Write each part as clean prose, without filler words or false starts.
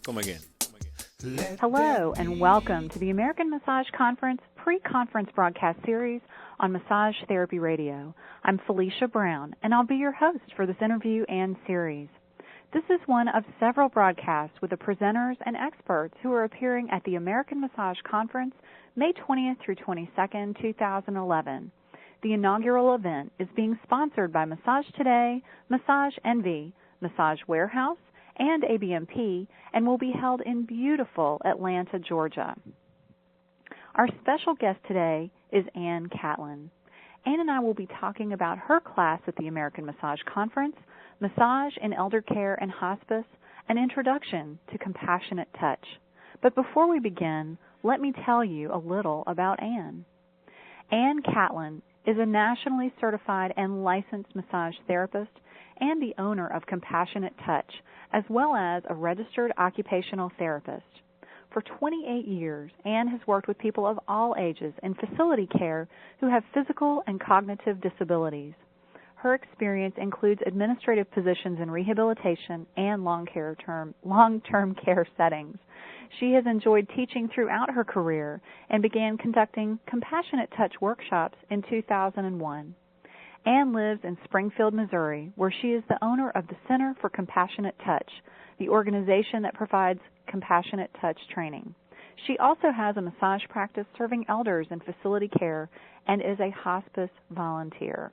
Come again. Hello, and welcome to the American Massage Conference pre-conference broadcast series on Massage Therapy Radio. I'm Felicia Brown, and I'll be your host for this interview and series. This is one of several broadcasts with the presenters and experts who are appearing at the American Massage Conference May 20th through 22nd, 2011. The inaugural event is being sponsored by Massage Today, Massage Envy, Massage Warehouse, and ABMP, and will be held in beautiful Atlanta, Georgia. Our special guest today is Ann Catlin. Ann and I will be talking about her class at the American Massage Conference, Massage in Eldercare and Hospice, an introduction to compassionate touch. But before we begin, let me tell you a little about Ann. Ann Catlin is a nationally certified and licensed massage therapist and the owner of Compassionate Touch, as well as a registered occupational therapist. For 28 years, Ann has worked with people of all ages in facility care who have physical and cognitive disabilities. Her experience includes administrative positions in rehabilitation and long-term care settings. She has enjoyed teaching throughout her career and began conducting Compassionate Touch workshops in 2001. Ann lives in Springfield, Missouri, where she is the owner of the Center for Compassionate Touch, the organization that provides compassionate touch training. She also has a massage practice serving elders in facility care and is a hospice volunteer.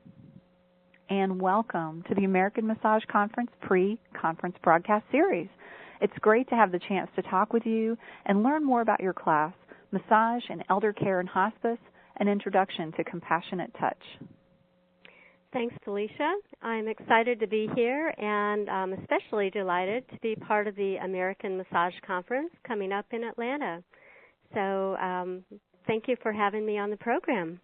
Ann, welcome to the American Massage Conference pre-conference broadcast series. It's great to have the chance to talk with you and learn more about your class, Massage in Eldercare and Hospice, an introduction to compassionate touch. Thanks, Felicia. I'm excited to be here, and I'm especially delighted to be part of the American Massage Conference coming up in Atlanta. So thank you for having me on the program.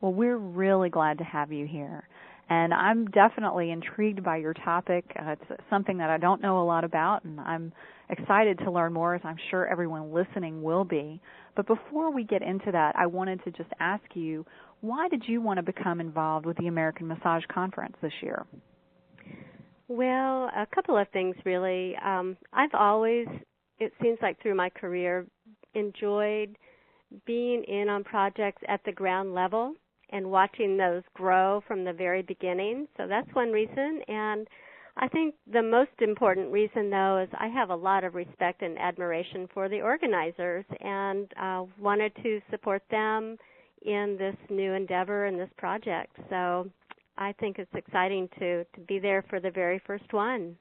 Well, we're really glad to have you here. And I'm definitely intrigued by your topic. It's something that I don't know a lot about, and I'm excited to learn more, as I'm sure everyone listening will be. But before we get into that, I wanted to just ask you, why did you want to become involved with the American Massage Conference this year? Well, a couple of things, really. I've always, it seems like through my career, enjoyed being in on projects at the ground level and watching those grow from the very beginning. So that's one reason. And I think the most important reason, though, is I have a lot of respect and admiration for the organizers and wanted to support them in this new endeavor and this project. So I think it's exciting to be there for the very first one.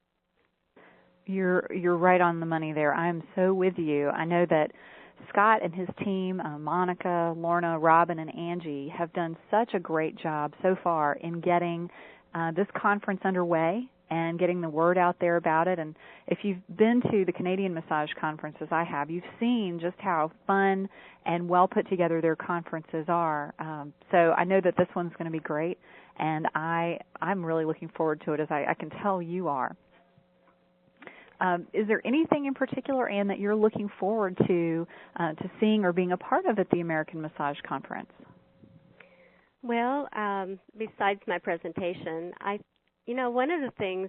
You're right on the money there. I'm so with you. I know that Scott and his team, Monica, Lorna, Robin, and Angie, have done such a great job so far in getting this conference underway and getting the word out there about it. And if you've been to the Canadian Massage Conference, as I have, you've seen just how fun and well put together their conferences are. So I know that this one's going to be great, and I'm really looking forward to it, as I can tell you are. Is there anything in particular, Ann, that you're looking forward to seeing or being a part of at the American Massage Conference? Well, besides my presentation, one of the things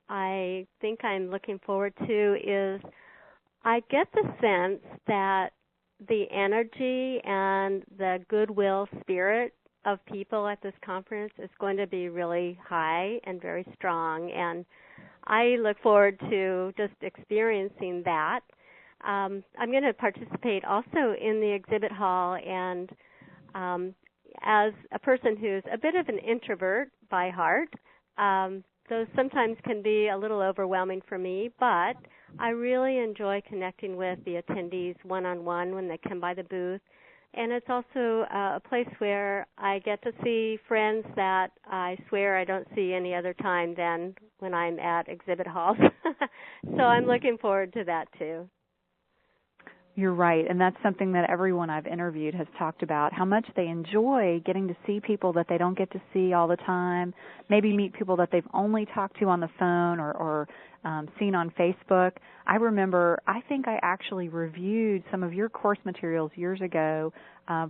I think I'm looking forward to is I get the sense that the energy and the goodwill spirit of people at this conference is going to be really high and very strong, and I look forward to just experiencing that. I'm going to participate also in the exhibit hall, and as a person who's a bit of an introvert by heart, those sometimes can be a little overwhelming for me, but I really enjoy connecting with the attendees one-on-one when they come by the booth. And it's also a place where I get to see friends that I swear I don't see any other time than when I'm at exhibit halls. So I'm looking forward to that, too. You're right, and that's something that everyone I've interviewed has talked about, how much they enjoy getting to see people that they don't get to see all the time, maybe meet people that they've only talked to on the phone or seen on Facebook. I remember, I think I actually reviewed some of your course materials years ago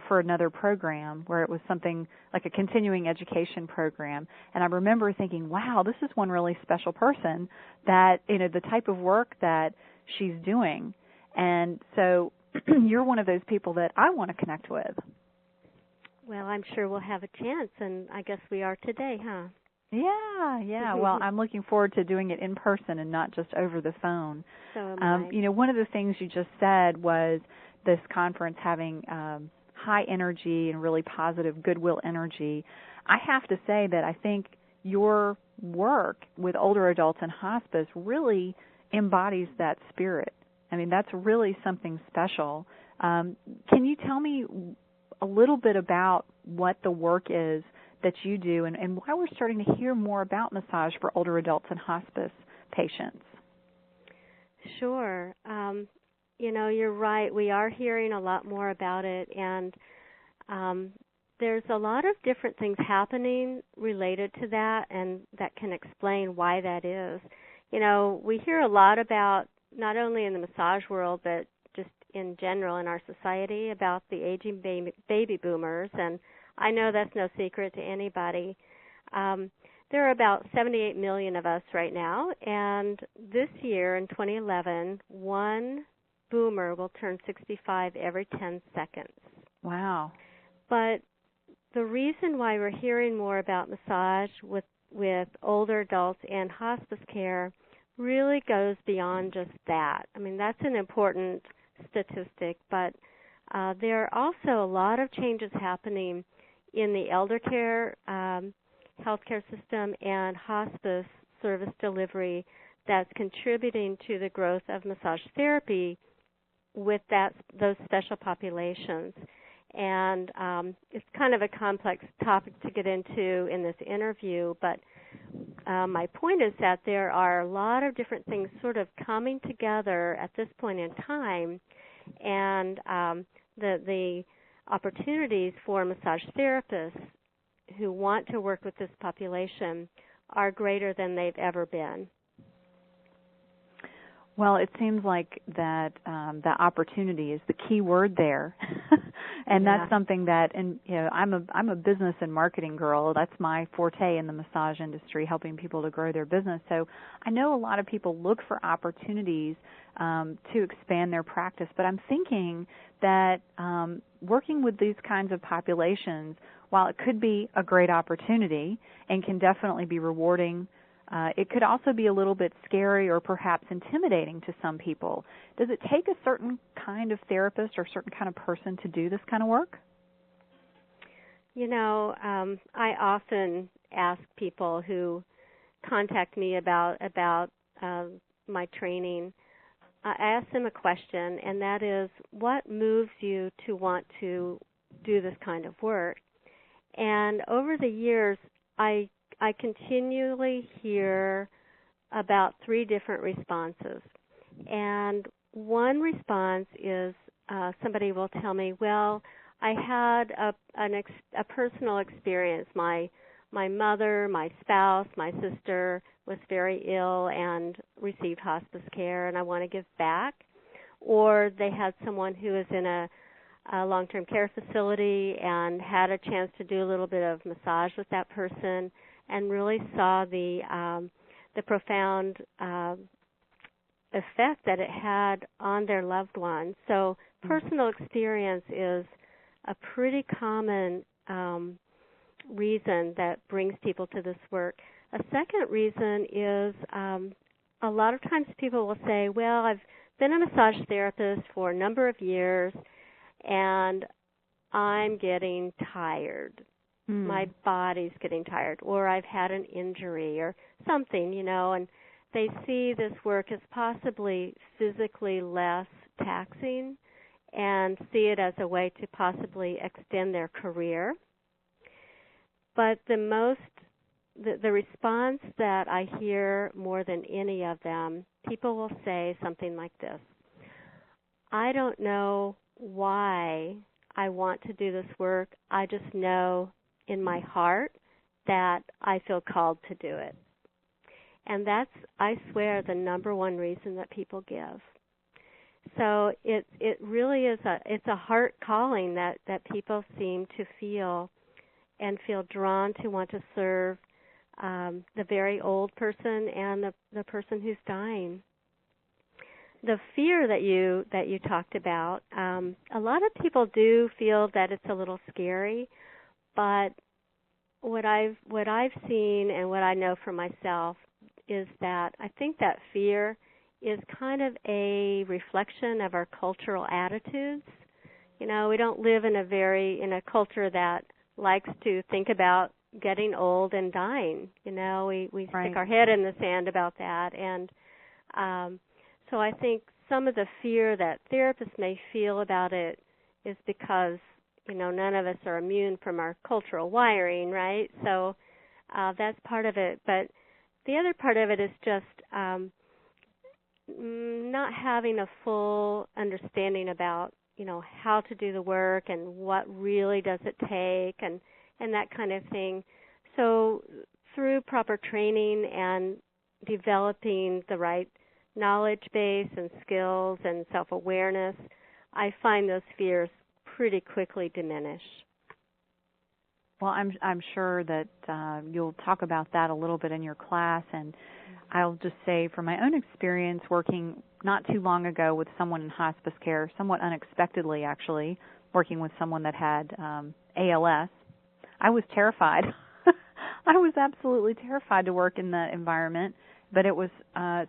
for another program where it was something like a continuing education program, and I remember thinking, wow, this is one really special person that, the type of work that she's doing. And so you're one of those people that I want to connect with. Well, I'm sure we'll have a chance, and I guess we are today, huh? Yeah. Well, I'm looking forward to doing it in person and not just over the phone. So am I. You know, one of the things you just said was this conference having high energy and really positive goodwill energy. I have to say that I think your work with older adults in hospice really embodies that spirit. I mean, that's really something special. Can you tell me a little bit about what the work is that you do and why we're starting to hear more about massage for older adults and hospice patients? Sure. You know, you're right. We are hearing a lot more about it, and there's a lot of different things happening related to that, and that can explain why that is. You know, we hear a lot about, not only in the massage world, but just in general in our society, about the aging baby boomers, and I know that's no secret to anybody. There are about 78 million of us right now, and this year in 2011, one boomer will turn 65 every 10 seconds. Wow. But the reason why we're hearing more about massage with older adults and hospice care really goes beyond just that. I mean, that's an important statistic, but there are also a lot of changes happening in the eldercare healthcare system and hospice service delivery that's contributing to the growth of massage therapy with those special populations. And it's kind of a complex topic to get into in this interview, but my point is that there are a lot of different things sort of coming together at this point in time, and the opportunities for massage therapists who want to work with this population are greater than they've ever been. Well, it seems like that the opportunity is the key word there, and that's something that, and you know, I'm a business and marketing girl. That's my forte in the massage industry, helping people to grow their business. So I know a lot of people look for opportunities to expand their practice, but I'm thinking that working with these kinds of populations, while it could be a great opportunity and can definitely be rewarding, it could also be a little bit scary or perhaps intimidating to some people. Does it take a certain kind of therapist or certain kind of person to do this kind of work? You know, I often ask people who contact me about my training, I ask them a question, and that is, what moves you to want to do this kind of work? And over the years, I continually hear about three different responses. And one response is somebody will tell me, well, I had a personal experience. My mother, my spouse, my sister was very ill and received hospice care, and I want to give back. Or they had someone who was in a long-term care facility and had a chance to do a little bit of massage with that person and really saw the profound effect that it had on their loved one. So personal experience is a pretty common reason that brings people to this work. A second reason is a lot of times people will say, well, I've been a massage therapist for a number of years and I'm getting tired. My body's getting tired, or I've had an injury or something, you know, and they see this work as possibly physically less taxing and see it as a way to possibly extend their career. But the response that I hear more than any of them, people will say something like this: I don't know why I want to do this work. I just know in my heart that I feel called to do it. And that's, I swear, the number one reason that people give. So it really is it's a heart calling that people seem to feel, and feel drawn to want to serve the very old person and the person who's dying. the fear that you talked about, a lot of people do feel that it's a little scary, but what I've seen and what I know for myself is that I think that fear is kind of a reflection of our cultural attitudes. You know, we don't live in a culture that likes to think about getting old and dying. You know, we Right. stick our head in the sand about that, and so I think some of the fear that therapists may feel about it is because, you know, none of us are immune from our cultural wiring, right? So that's part of it. But the other part of it is just not having a full understanding about, you know, how to do the work and what really does it take and that kind of thing. So through proper training and developing the right knowledge base and skills and self-awareness, I find those fears pretty quickly diminish. Well, I'm sure that you'll talk about that a little bit in your class, and I'll just say from my own experience working not too long ago with someone in hospice care, somewhat unexpectedly actually, working with someone that had ALS, I was terrified. I was absolutely terrified to work in the environment, but it was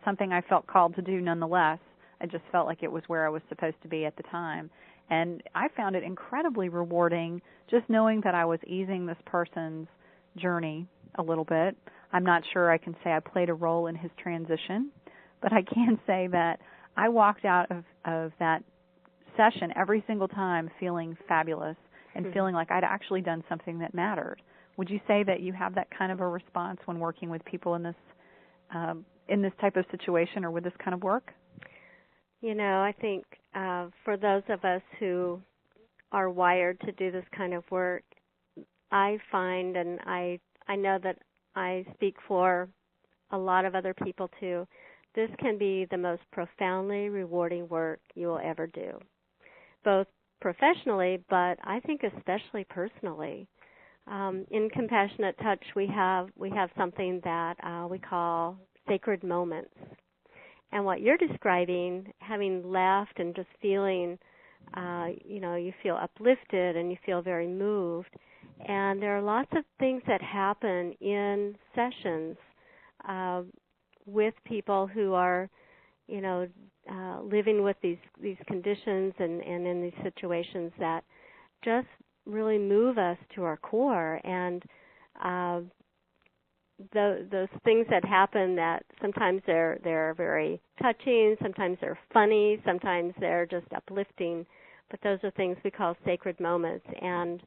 something I felt called to do nonetheless. I just felt like it was where I was supposed to be at the time. And I found it incredibly rewarding just knowing that I was easing this person's journey a little bit. I'm not sure I can say I played a role in his transition, but I can say that I walked out of that session every single time feeling fabulous and feeling like I'd actually done something that mattered. Would you say that you have that kind of a response when working with people in this type of situation or with this kind of work? You know, I think for those of us who are wired to do this kind of work, I find, and I know that I speak for a lot of other people too, this can be the most profoundly rewarding work you will ever do, both professionally, but I think especially personally. In Compassionate Touch, we have something that we call sacred moments. And what you're describing, having left and just feeling, you feel uplifted and you feel very moved. And there are lots of things that happen in sessions with people who are, living with these conditions and in these situations that just really move us to our core. And those things that happen that sometimes they're very touching, sometimes they're funny, sometimes they're just uplifting, but those are things we call sacred moments. And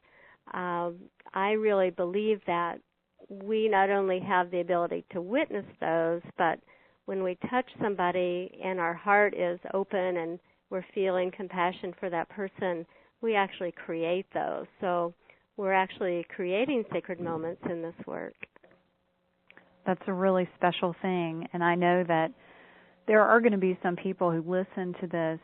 I really believe that we not only have the ability to witness those, but when we touch somebody and our heart is open and we're feeling compassion for that person, we actually create those. So we're actually creating sacred moments in this work. That's a really special thing, and I know that there are going to be some people who listen to this,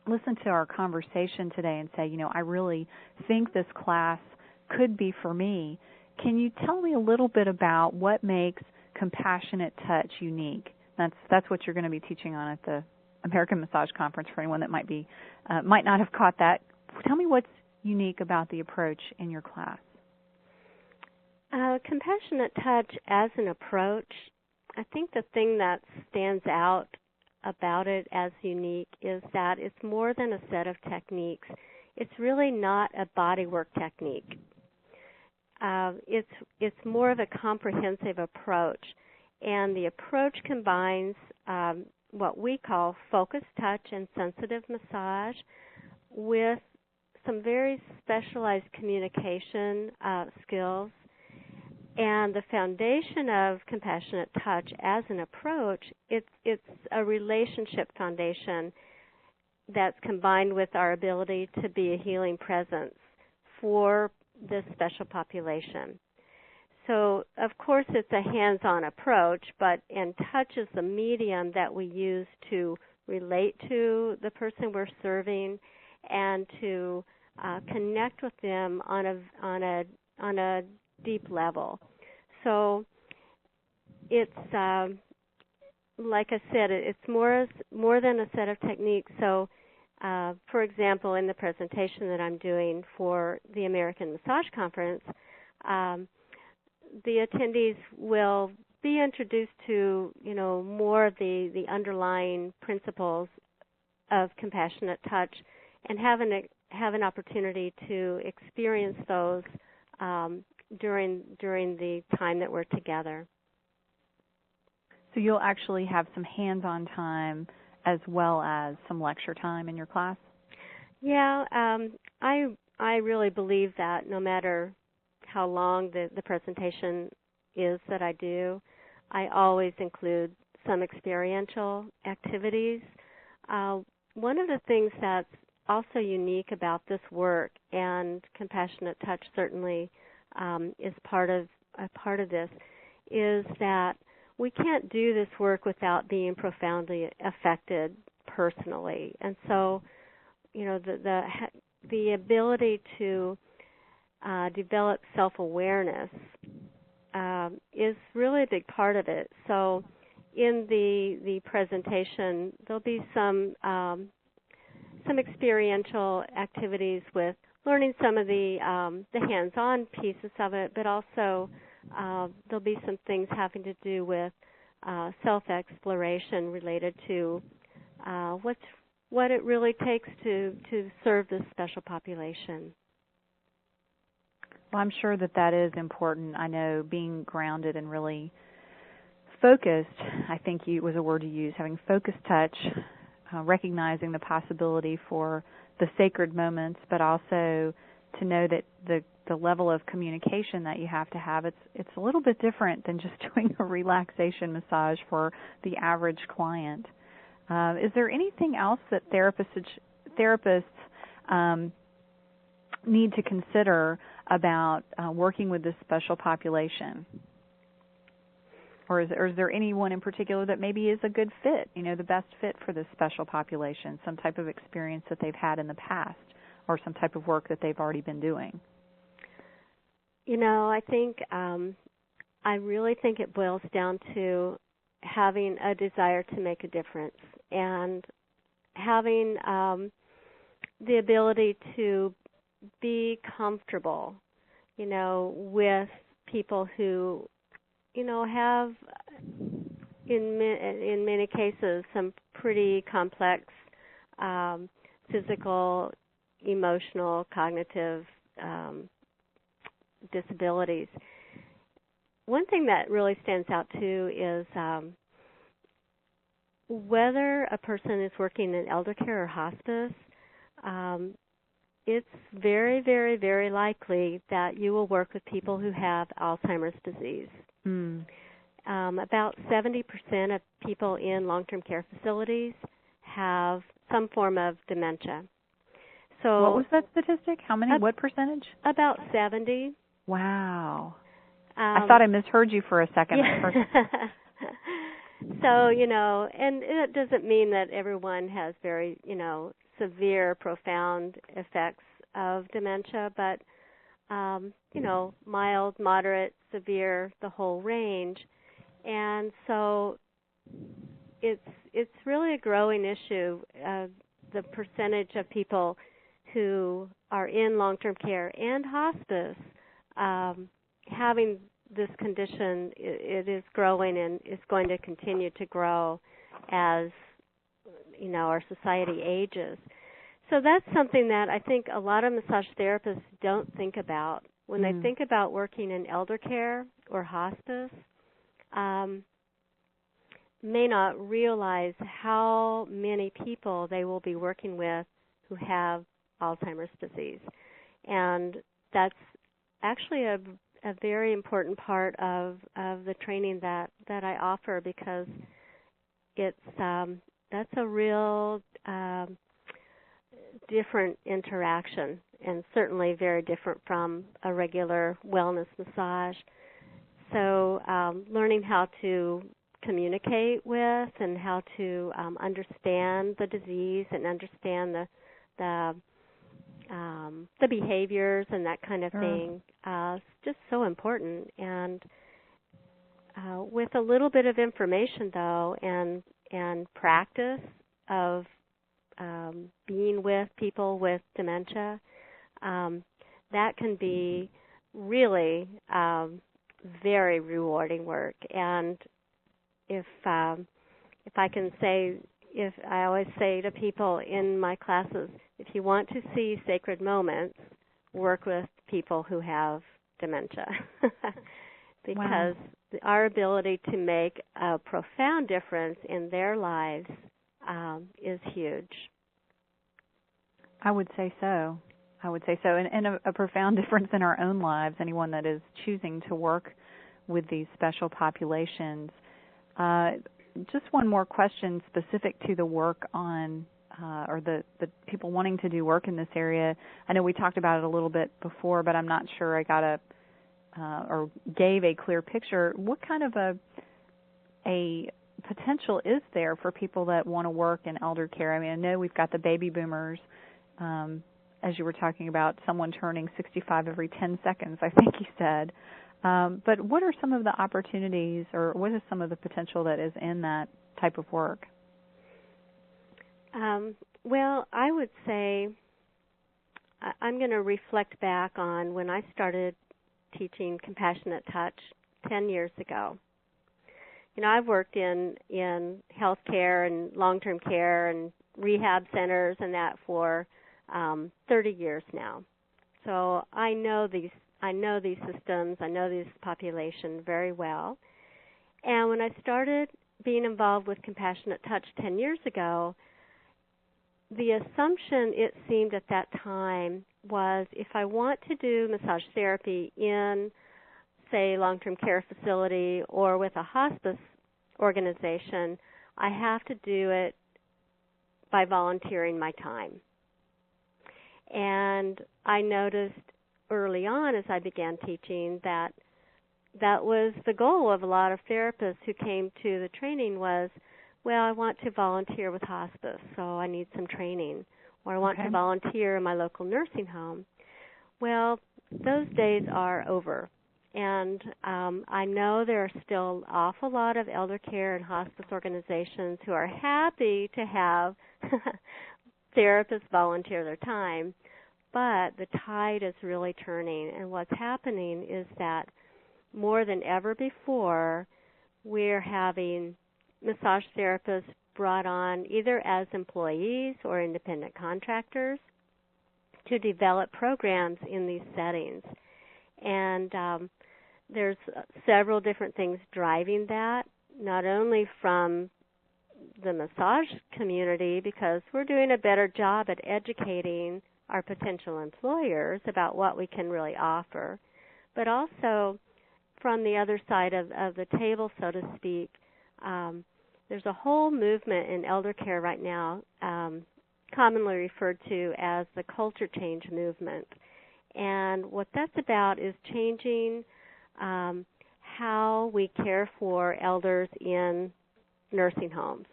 listen to our conversation today and say, I really think this class could be for me. Can you tell me a little bit about what makes Compassionate Touch unique? That's what you're going to be teaching on at the American Massage Conference for anyone that might not have caught that. Tell me what's unique about the approach in your class. Compassionate Touch as an approach, I think the thing that stands out about it as unique is that it's more than a set of techniques. It's really not a bodywork technique. It's more of a comprehensive approach, and the approach combines what we call focused touch and sensitive massage with some very specialized communication skills. And the foundation of Compassionate Touch as an approach, it's a relationship foundation that's combined with our ability to be a healing presence for this special population. So, of course, it's a hands-on approach, and touch is the medium that we use to relate to the person we're serving and to connect with them on a deep level. So it's like I said, it's more than a set of techniques. So, for example, in the presentation that I'm doing for the American Massage Conference, the attendees will be introduced to, more of the underlying principles of compassionate touch, and have an opportunity to experience those during the time that we're together. So you'll actually have some hands-on time as well as some lecture time in your class? Yeah, I really believe that no matter how long the presentation is that I do, I always include some experiential activities. One of the things that's also unique about this work, and compassionate touch certainly is part of this, is that we can't do this work without being profoundly affected personally. And so, the ability to develop self-awareness is really a big part of it. So in the presentation, there'll be some experiential activities with learning some of the hands-on pieces of it, but also there'll be some things having to do with self-exploration related to what it really takes to serve this special population. Well, I'm sure that is important. I know being grounded and really focused, I think was a word you used, having focused touch, recognizing the possibility for the sacred moments, but also to know that the level of communication that you have to have, it's a little bit different than just doing a relaxation massage for the average client. Is there anything else that therapists need to consider about working with this special population? Or is there anyone in particular that maybe is a good fit, the best fit for this special population, some type of experience that they've had in the past or some type of work that they've already been doing? I think I really think it boils down to having a desire to make a difference and having the ability to be comfortable, with people who, have in many cases some pretty complex physical, emotional, cognitive disabilities. One thing that really stands out too is whether a person is working in eldercare or hospice, it's very, very, very likely that you will work with people who have Alzheimer's disease. About 70% of people in long-term care facilities have some form of dementia. So what was that statistic? How many? What percentage? About 70. Wow. I thought I misheard you for a second. Yeah. So, and it doesn't mean that everyone has very, severe, profound effects of dementia, but, mild, moderate, severe, the whole range. And so it's really a growing issue, the percentage of people who are in long-term care and hospice having this condition. It is growing and is going to continue to grow as, our society ages. So that's something that I think a lot of massage therapists don't think about. When they think about working in elder care or hospice, may not realize how many people they will be working with who have Alzheimer's disease. And that's actually a very important part of the training that I offer, because it's that's a real different interaction, and certainly very different from a regular wellness massage. So learning how to communicate with and how to understand the disease and understand the behaviors and that kind of thing is just so important. And with a little bit of information, though, and practice of being with people with dementia, that can be really very rewarding work. And if I can say, if I always say to people in my classes, if you want to see sacred moments, work with people who have dementia. Because our ability to make a profound difference in their lives is huge. I would say so. And a profound difference in our own lives, anyone that is choosing to work with these special populations. Just one more question specific to the work on, or the people wanting to do work in this area. I know we talked about it a little bit before, but I'm not sure I got or gave a clear picture. What kind of a potential is there for people that want to work in elder care? I mean, I know we've got the baby boomers, as you were talking about, someone turning 65 every 10 seconds, I think you said. But what are some of the opportunities, or what is some of the potential that is in that type of work? Well, I would say I'm going to reflect back on when I started teaching Compassionate Touch 10 years ago. You know, I've worked in healthcare and long-term care and rehab centers and that for 30 years now. So I know these systems, I know this population very well. And when I started being involved with Compassionate Touch 10 years ago, the assumption, it seemed at that time, was if I want to do massage therapy in, say, long-term care facility or with a hospice organization, I have to do it by volunteering my time. And I noticed early on as I began teaching that was the goal of a lot of therapists who came to the training was, well, I want to volunteer with hospice, so I need some training. Or I want to volunteer in my local nursing home. Well, those days are over. And I know there are still an awful lot of elder care and hospice organizations who are happy to have therapists volunteer their time, but the tide is really turning. And what's happening is that more than ever before, we're having massage therapists brought on either as employees or independent contractors to develop programs in these settings. And there's several different things driving that, not only from the massage community, because we're doing a better job at educating our potential employers about what we can really offer, but also from the other side of the table, so to speak. There's a whole movement in elder care right now, commonly referred to as the culture change movement. And what that's about is changing how we care for elders in nursing homes.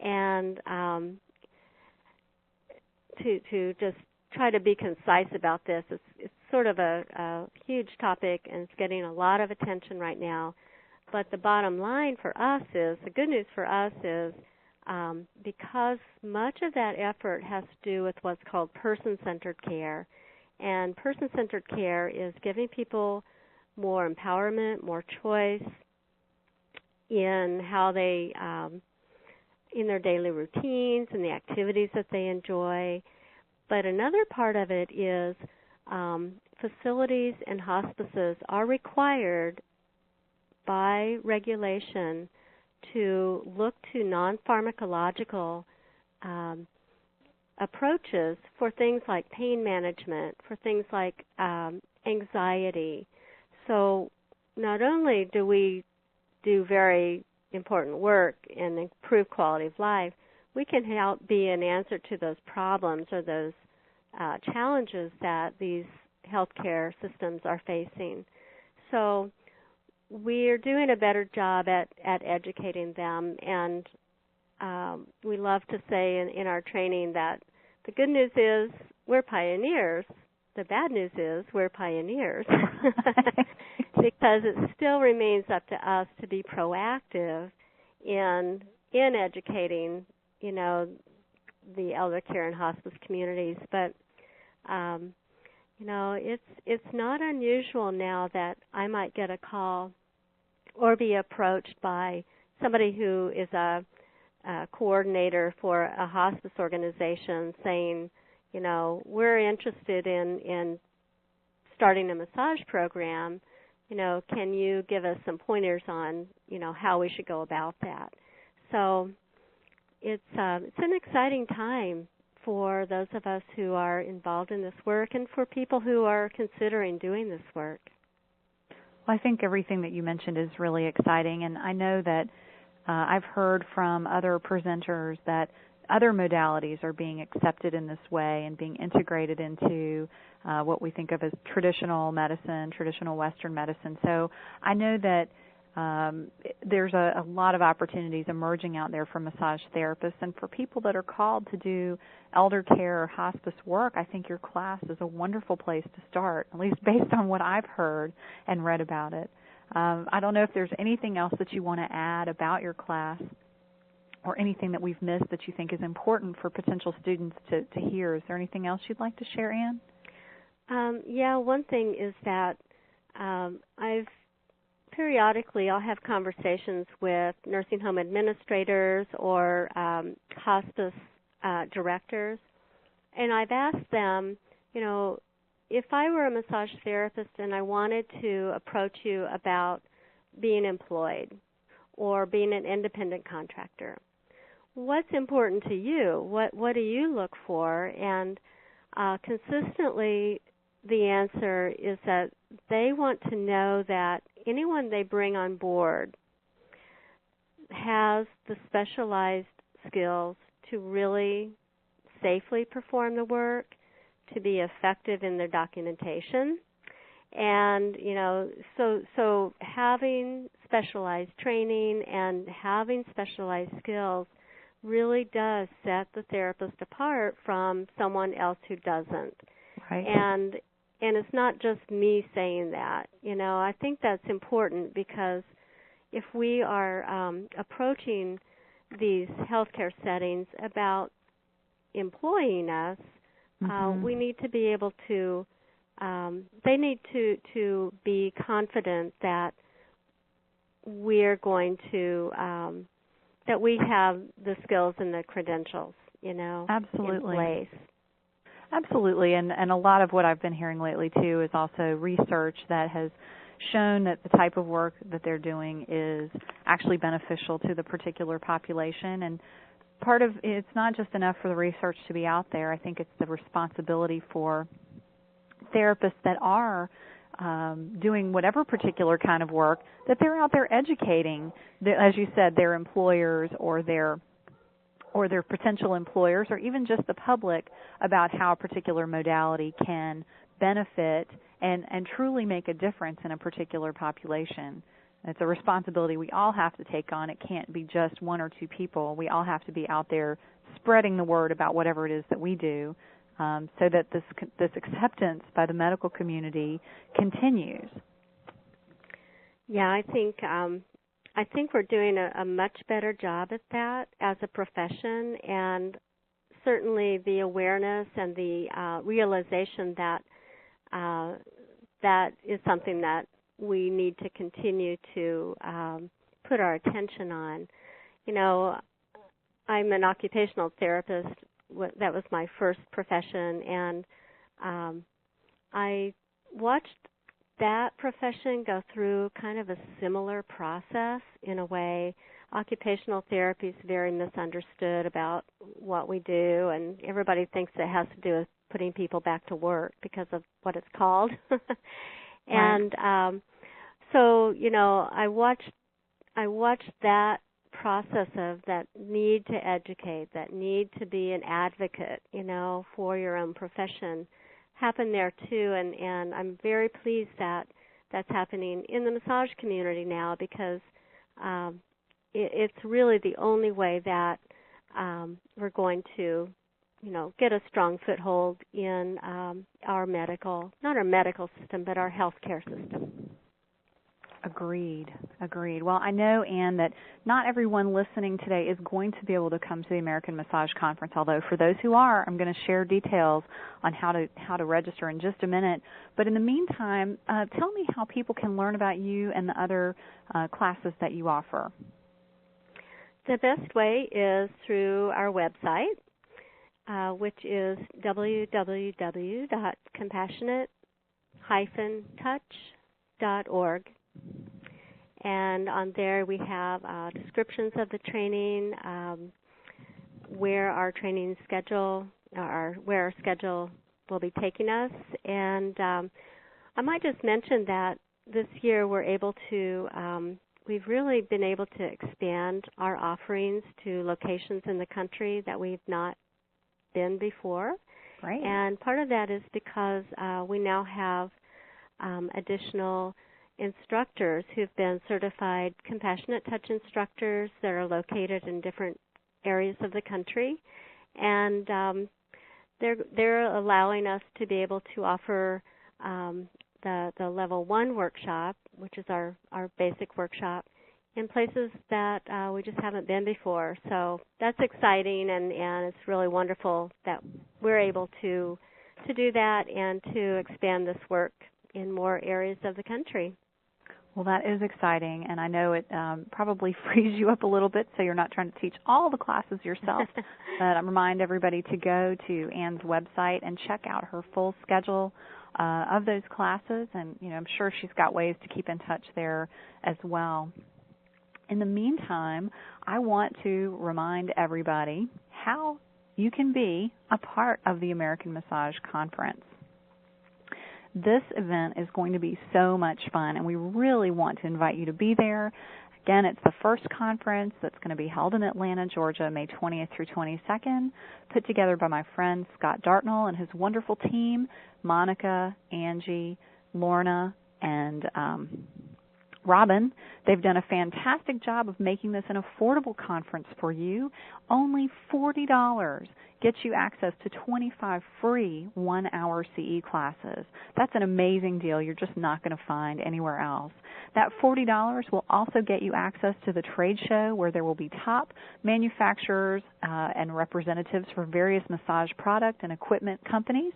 And to just try to be concise about this, it's sort of a huge topic, and it's getting a lot of attention right now. But the bottom line for us is, the good news for us is, because much of that effort has to do with what's called person-centered care. And person-centered care is giving people more empowerment, more choice in how they, in their daily routines and the activities that they enjoy. But another part of it is facilities and hospices are required by regulation to look to non-pharmacological approaches for things like pain management, for things like anxiety. So not only do we do very important work and improve quality of life, we can help be an answer to those problems or those challenges that these healthcare systems are facing. So we're doing a better job at educating them, and we love to say in our training that the good news is we're pioneers, the bad news is we're pioneers because it still remains up to us to be proactive in educating, the elder care and hospice communities. But it's not unusual now that I might get a call or be approached by somebody who is a coordinator for a hospice organization saying, we're interested in starting a massage program. Can you give us some pointers on, how we should go about that? So it's an exciting time for those of us who are involved in this work and for people who are considering doing this work. Well, I think everything that you mentioned is really exciting, and I know that I've heard from other presenters that other modalities are being accepted in this way and being integrated into what we think of as traditional medicine, traditional Western medicine. So I know that there's a lot of opportunities emerging out there for massage therapists, and for people that are called to do elder care or hospice work, I think your class is a wonderful place to start, at least based on what I've heard and read about it. I don't know if there's anything else that you want to add about your class or anything that we've missed that you think is important for potential students to hear. Is there anything else you'd like to share, Ann? One thing is that periodically I'll have conversations with nursing home administrators or hospice directors, and I've asked them, if I were a massage therapist and I wanted to approach you about being employed or being an independent contractor, what's important to you? What do you look for? And consistently the answer is that they want to know that anyone they bring on board has the specialized skills to really safely perform the work, to be effective in their documentation, and so having specialized training and having specialized skills really does set the therapist apart from someone else who doesn't. Right. And it's not just me saying that. I think that's important, because if we are approaching these healthcare settings about employing us, we need to be able to, they need to be confident that we're going to, that we have the skills and the credentials, Absolutely. in place. Absolutely, and a lot of what I've been hearing lately, too, is also research that has shown that the type of work that they're doing is actually beneficial to the particular population. And part of it's not just enough for the research to be out there. I think it's the responsibility for therapists that are doing whatever particular kind of work, that they're out there educating, as you said, their employers or their potential employers, or even just the public, about how a particular modality can benefit and truly make a difference in a particular population. It's a responsibility we all have to take on. It can't be just one or two people. We all have to be out there spreading the word about whatever it is that we do, so that this acceptance by the medical community continues. Yeah, I think we're doing a much better job at that as a profession, and certainly the awareness and the realization that that is something that we need to continue to put our attention on. I'm an occupational therapist. That was my first profession, and I watched that profession go through kind of a similar process in a way. Occupational therapy is very misunderstood about what we do, and everybody thinks it has to do with putting people back to work because of what it's called. And so, I watched that process of that need to educate, that need to be an advocate, for your own profession happen there too, and I'm very pleased that that's happening in the massage community now, because it's really the only way that we're going to get a strong foothold in our not our medical system, but our healthcare system. Agreed. Well, I know, Anne, that not everyone listening today is going to be able to come to the American Massage Conference, although for those who are, I'm going to share details on how to register in just a minute. But in the meantime, tell me how people can learn about you and the other classes that you offer. The best way is through our website, which is www.compassionate-touch.org. And on there we have descriptions of the training, where our training schedule, where our schedule will be taking us. And I might just mention that this year we've really been able to expand our offerings to locations in the country that we've not been before. Right. And part of that is because we now have additional instructors who've been certified compassionate touch instructors that are located in different areas of the country, and they're allowing us to be able to offer the level 1 workshop, which is our basic workshop, in places that we just haven't been before. So that's exciting, and it's really wonderful that we're able to do that and to expand this work in more areas of the country. Well, that is exciting, and I know it probably frees you up a little bit so you're not trying to teach all the classes yourself. But I remind everybody to go to Anne's website and check out her full schedule of those classes, and I'm sure she's got ways to keep in touch there as well. In the meantime, I want to remind everybody how you can be a part of the American Massage Conference. This event is going to be so much fun, and we really want to invite you to be there. Again, it's the first conference that's going to be held in Atlanta, Georgia, May 20th through 22nd, put together by my friend Scott Dartnell and his wonderful team, Monica, Angie, Lorna, and Robin. They've done a fantastic job of making this an affordable conference for you. Only $40 gets you access to 25 free one-hour CE classes. That's an amazing deal you're just not going to find anywhere else. That $40 will also get you access to the trade show where there will be top manufacturers and representatives for various massage product and equipment companies.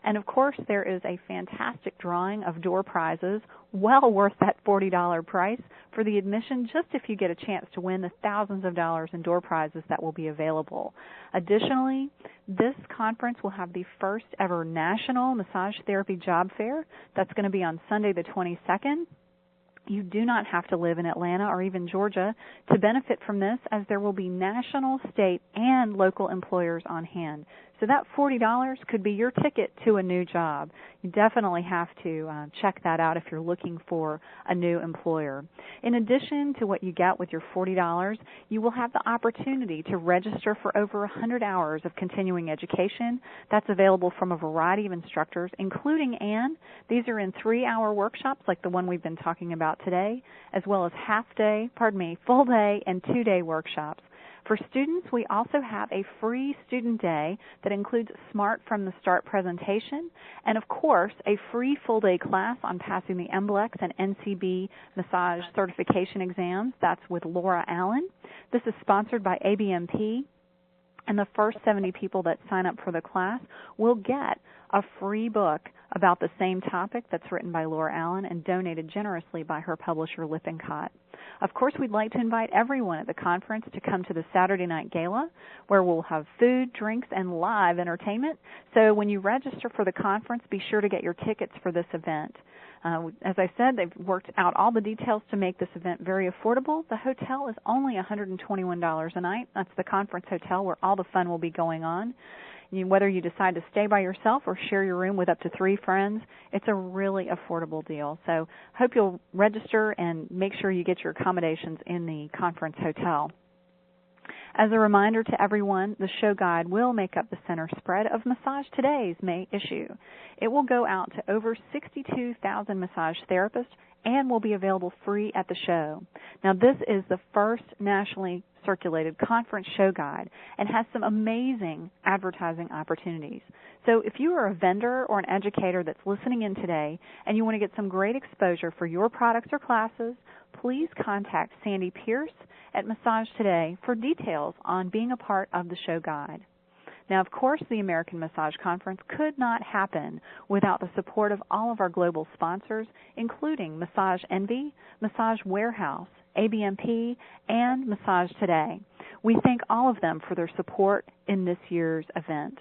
And, of course, there is a fantastic drawing of door prizes, well worth that $40 price for the admission, just if you get a chance to win the thousands of dollars in door prizes that will be available. Additionally, this conference will have the first ever National Massage Therapy Job Fair. That's going to be on Sunday the 22nd. You do not have to live in Atlanta or even Georgia to benefit from this, as there will be national, state, and local employers on hand. So that $40 could be your ticket to a new job. You definitely have to check that out if you're looking for a new employer. In addition to what you get with your $40, you will have the opportunity to register for over 100 hours of continuing education. That's available from a variety of instructors, including Anne. These are in 3-hour workshops like the one we've been talking about today, as well as full day, and 2-day workshops. For students, we also have a free student day that includes Smart from the Start presentation and, of course, a free full-day class on passing the MBLEX and NCB massage certification exams. That's with Laura Allen. This is sponsored by ABMP, and the first 70 people that sign up for the class will get a free book about the same topic that's written by Laura Allen and donated generously by her publisher, Lippincott. Of course, we'd like to invite everyone at the conference to come to the Saturday night gala, where we'll have food, drinks, and live entertainment. So when you register for the conference, be sure to get your tickets for this event. As I said, they've worked out all the details to make this event very affordable. The hotel is only $121 a night. That's the conference hotel where all the fun will be going on. Whether you decide to stay by yourself or share your room with up to 3 friends, it's a really affordable deal. So hope you'll register and make sure you get your accommodations in the conference hotel. As a reminder to everyone, the show guide will make up the center spread of Massage Today's May issue. It will go out to over 62,000 massage therapists and will be available free at the show. Now, this is the first nationally circulated conference show guide and has some amazing advertising opportunities. So if you are a vendor or an educator that's listening in today and you want to get some great exposure for your products or classes, please contact Sandy Pierce at Massage Today for details on being a part of the show guide. Now, of course, the American Massage Conference could not happen without the support of all of our global sponsors, including Massage Envy, Massage Warehouse, ABMP, and Massage Today. We thank all of them for their support in this year's event.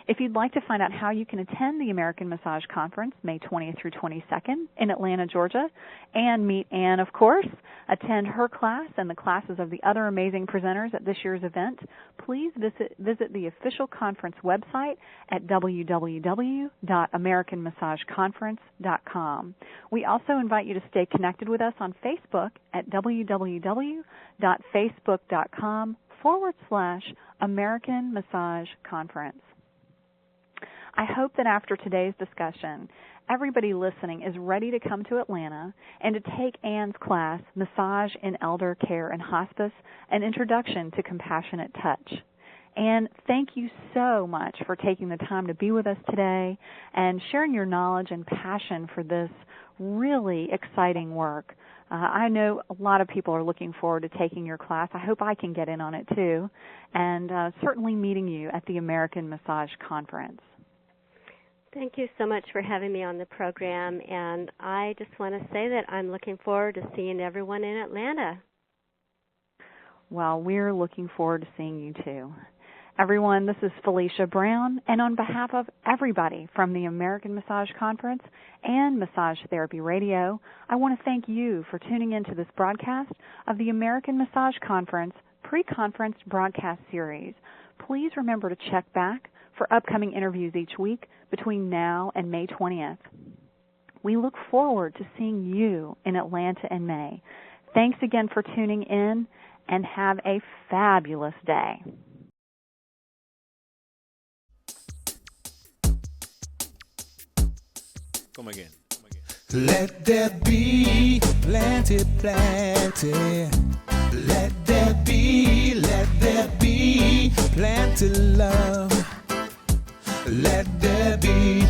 If you'd like to find out how you can attend the American Massage Conference, May 20th through 22nd in Atlanta, Georgia, and meet Ann, of course, attend her class and the classes of the other amazing presenters at this year's event, please visit the official conference website at www.americanmassageconference.com. We also invite you to stay connected with us on Facebook at www.facebook.com/American Massage Conference. I hope that after today's discussion, everybody listening is ready to come to Atlanta and to take Ann's class, Massage in Eldercare and Hospice, an Introduction to Compassionate Touch. Ann, thank you so much for taking the time to be with us today and sharing your knowledge and passion for this really exciting work. I know a lot of people are looking forward to taking your class. I hope I can get in on it too, and certainly meeting you at the American Massage Conference. Thank you so much for having me on the program, and I just want to say that I'm looking forward to seeing everyone in Atlanta. Well, we're looking forward to seeing you too. Everyone, this is Felicia Brown, and on behalf of everybody from the American Massage Conference and Massage Therapy Radio, I want to thank you for tuning into this broadcast of the American Massage Conference pre-conference broadcast series. Please remember to check back for upcoming interviews each week between now and May 20th. We look forward to seeing you in Atlanta in May. Thanks again for tuning in, and have a fabulous day. Come again. Let there be plenty, plenty. Let there be plenty love. Let there be